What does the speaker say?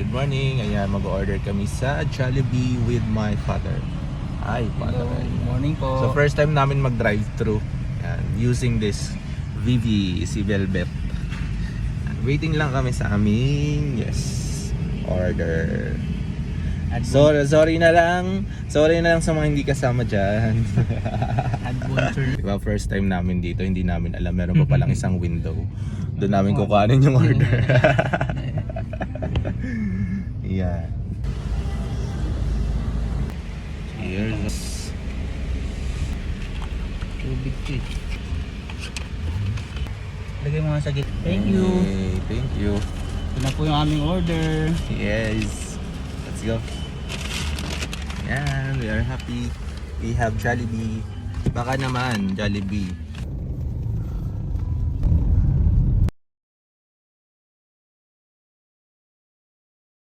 Good morning. Ayan, mag-order kami sa Jollibee with my father. Hi, father. Hello, morning po. So first time namin mag-drive-thru. Ayan, using this Vivi, si Velvet. Waiting lang kami sa aming, order. Sorry na lang sa mga hindi kasama dyan. Adventure. Diba, first time namin dito, hindi namin alam meron pa palang isang window. Doon namin kukuhanin yung order. Yeah. Cheers. Tubig ko eh. Lagay mo nga sa gitna. Thank you. Hey, thank you. Ito na po yung aming order. Yes. Let's go. Yan, we are happy. We have Jollibee. Baka naman, Jollibee.